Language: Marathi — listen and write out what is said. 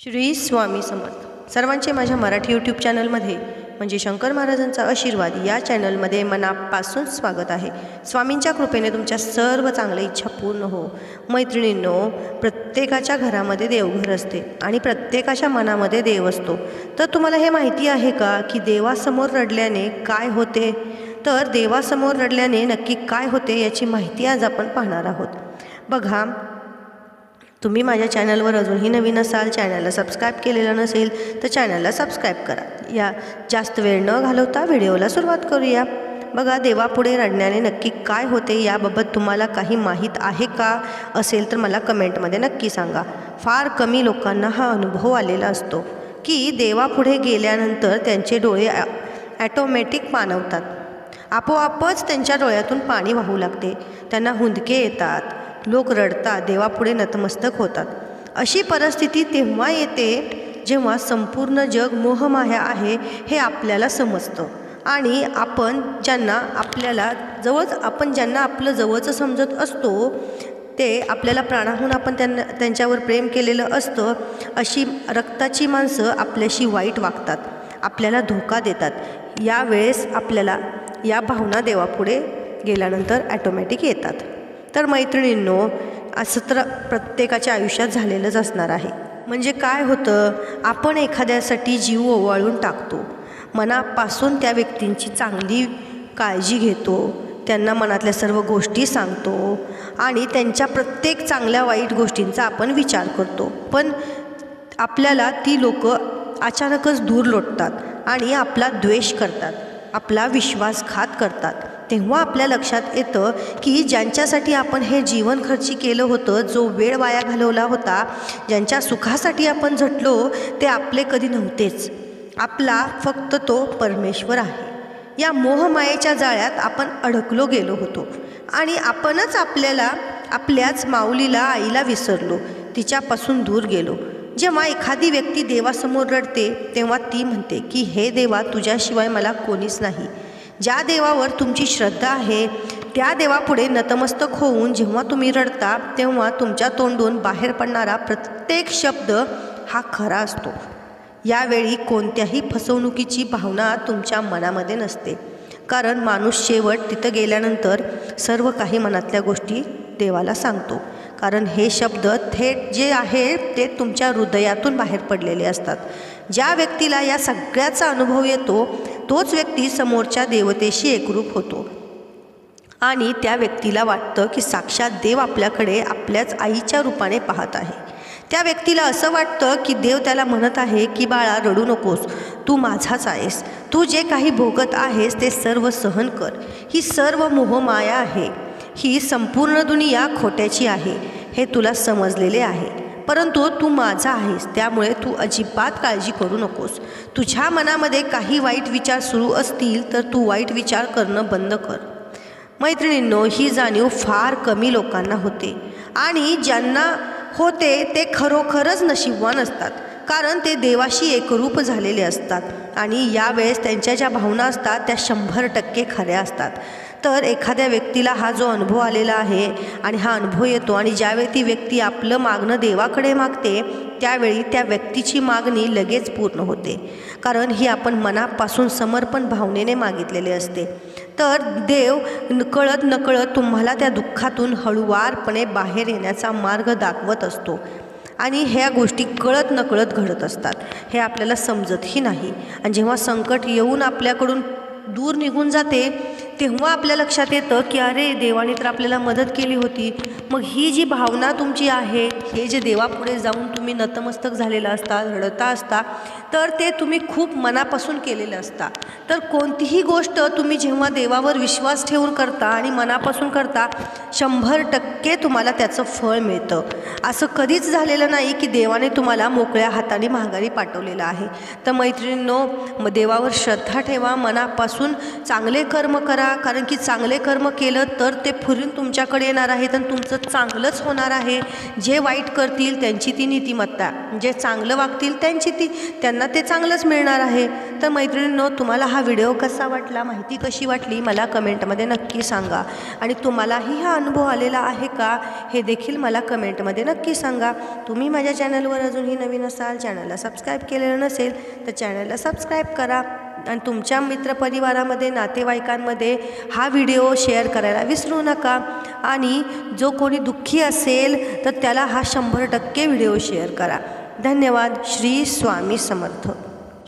श्री स्वामी समर्थ. सर्वांचे माझ्या मराठी यूट्यूब चॅनलमध्ये म्हणजे शंकर महाराजांचा आशीर्वाद या चॅनलमध्ये मनापासून स्वागत आहे. स्वामींच्या कृपेने तुमच्या सर्व चांगल्या इच्छा पूर्ण हो. मैत्रिणींनो, प्रत्येकाच्या घरामध्ये देवघर असते आणि प्रत्येकाच्या मनामध्ये देव असतो. तर तुम्हाला हे माहिती आहे का की देवासमोर रडल्याने काय होते? तर देवासमोर रडल्याने नक्की काय होते याची माहिती आज आपण पाहणार आहोत. बघा, तुम्ही माझ्या चॅनलवर अजूनही नवीन असाल, चॅनलला सबस्क्राईब केलेलं नसेल तर चॅनलला सबस्क्राईब करा. या जास्त वेळ न घालवता व्हिडिओला सुरुवात करूया. बघा, देवापुढे रडण्याने नक्की काय होते याबाबत तुम्हाला काही माहीत आहे का? असेल तर मला कमेंटमध्ये नक्की सांगा. फार कमी लोकांना हा अनुभव आलेला असतो की देवापुढे गेल्यानंतर त्यांचे डोळे ॲटोमॅटिक पाणवतात. आपोआपच त्यांच्या डोळ्यातून पाणी वाहू लागते. त्यांना हुंदके येतात, लोक रडतात, देवापुढे नतमस्तक होतात. अशी परिस्थिती तेव्हा येते जेव्हा संपूर्ण जग मोहमाया आहे हे आपल्याला समजतं आणि आपण ज्यांना आपलं जवळचं समजत असतो ते आपल्याला प्राणाहून आपण त्यांच्यावर प्रेम केलेलं असतं. अशी रक्ताची माणसं आपल्याशी वाईट वागतात, आपल्याला धोका देतात. यावेळेस आपल्याला या भावना देवापुढे गेल्यानंतर ॲटोमॅटिक येतात. तर मैत्रिणींनो, असं तर प्रत्येकाच्या आयुष्यात झालेलंच असणार आहे. म्हणजे काय होतं, आपण एखाद्यासाठी जीव ओवाळून टाकतो, मनापासून त्या व्यक्तींची चांगली काळजी घेतो, त्यांना मनातल्या सर्व गोष्टी सांगतो आणि त्यांच्या प्रत्येक चांगल्या वाईट गोष्टींचा आपण विचार करतो. पण आपल्याला ती लोक अचानकच दूर लोटतात आणि आपला द्वेष करतात, आपला विश्वासघात करतात. तेव्हा आपल्या लक्षात येतं की ज्यांच्यासाठी आपण हे जीवन खर्ची केलं होतं, जो वेळ वाया घालवला होता, ज्यांच्या सुखासाठी आपण झटलो, ते आपले कधी नव्हतेच. आपला फक्त तो परमेश्वर आहे. या मोहमायेच्या जाळ्यात आपण अडकलो गेलो होतो आणि आपणच आपल्याच माऊलीला, आईला विसरलो, तिच्यापासून दूर गेलो. जेव्हा एखादी व्यक्ती देवासमोर रडते तेव्हा ती म्हणते की हे देवा, तुझ्याशिवाय मला कोणीच नाही. ज्या देवावर तुमची श्रद्धा आहे त्या देवापुढे नतमस्तक होऊन जेव्हा तुम्ही रडता तेव्हा तुमच्या तोंडून बाहेर पडणारा प्रत्येक शब्द हा खरा असतो. यावेळी कोणत्याही फसवणुकीची भावना तुमच्या मनामध्ये नसते, कारण माणूस शेवट तिथं गेल्यानंतर सर्व काही मनातल्या गोष्टी देवाला सांगतो. कारण हे शब्द थेट जे आहे ते तुमच्या हृदयातून बाहेर पडलेले असतात. ज्या व्यक्तीला या सगळ्याचा अनुभव येतो तोच व्यक्ती समोरच्या देवतेशी एकरूप होतो आणि त्या व्यक्तीला वाटतं की साक्षात देव आपल्याकडे आपल्याच आईच्या रूपाने पाहत आहे. त्या व्यक्तीला असं वाटतं की देव त्याला म्हणत आहे की बाळा, रडू नकोस, तू माझाच आहेस, तू जे काही भोगत आहेस ते सर्व सहन कर. ही सर्व मोहमाया आहे, ही संपूर्ण दुनिया खोट्याची आहे हे तुला समजलेले आहे, परंतु तू माझा आहेस, त्यामुळे तू अजिबात काळजी करू नकोस. तुझ्या मनामध्ये काही वाईट विचार सुरू असतील तर तू वाईट विचार करणं बंद कर. मैत्रिणींनो, ही जाणीव फार कमी लोकांना होते आणि ज्यांना होते ते खरोखरच नशीबवान असतात, कारण ते देवाशी एकरूप झालेले असतात आणि यावेळेस त्यांच्या ज्या भावना असतात त्या 100% खऱ्या असतात. तर एखाद्या व्यक्तीला हा जो अनुभव आलेला आहे आणि हा अनुभव येतो आणि ज्यावेळी ती व्यक्ती आपलं मागणं देवाकडे मागते त्यावेळी त्या व्यक्तीची मागणी लगेच पूर्ण होते, कारण ही आपण मनापासून समर्पण भावनेने मागितलेले असते. तर देव कळत नकळत तुम्हाला त्या दुःखातून हळूवारपणे बाहेर येण्याचा मार्ग दाखवत असतो आणि ह्या गोष्टी कळत नकळत घडत असतात, हे आपल्याला समजतही नाही. आणि जेव्हा संकट येऊन आपल्याकडून दूर निघून जाते तेव्हा आपल्या लक्षात येतं की अरे, देवाने तर आपल्याला मदत केली होती. मग ही जी भावना तुमची आहे, हे जे देवापुढे जाऊन तुम्ही नतमस्तक झालेला असता, रडता असता, तर ते तुम्ही खूप मनापासून केलेलं असता. तर कोणतीही गोष्ट तुम्ही जेव्हा देवावर विश्वास ठेवून करता आणि मनापासून करता 100% तुम्हाला त्याचं फळ मिळतं. असं कधीच झालेलं नाही की देवाने तुम्हाला मोकळ्या हाताने माघारी पाठवलेलं आहे. तर मैत्रिणींनो, देवावर श्रद्धा ठेवा, मनापासून चांगले कर्म करा करा, कारण की चांगले कर्म केलं तर ते फिरून तुमच्याकडे येणार आहे आणि तुमचं चांगलंच होणार आहे. जे वाईट करतील त्यांची ती नीतिमत्ता, जे चांगलं वागतील त्यांना ते चांगलंच मिळणार आहे. तर मैत्रिणींनो, तुम्हाला हा व्हिडिओ कसा वाटला, माहिती कशी वाटली, मला कमेंटमध्ये नक्की सांगा. आणि तुम्हालाही हा अनुभव आलेला आहे का, हे देखील मला कमेंटमध्ये नक्की सांगा. तुम्ही माझ्या चॅनलवर अजूनही नवीन असाल, चॅनलला सबस्क्राईब केलेलं नसेल तर चॅनलला सबस्क्राईब करा आणि तुमच्या मित्रपरिवारामध्ये, नातेवाईकांमध्ये हा व्हिडिओ शेअर करायला विसरू नका. आणि जो कोणी दुःखी असेल तर त्याला हा 100% व्हिडिओ शेअर करा. धन्यवाद. श्री स्वामी समर्थ.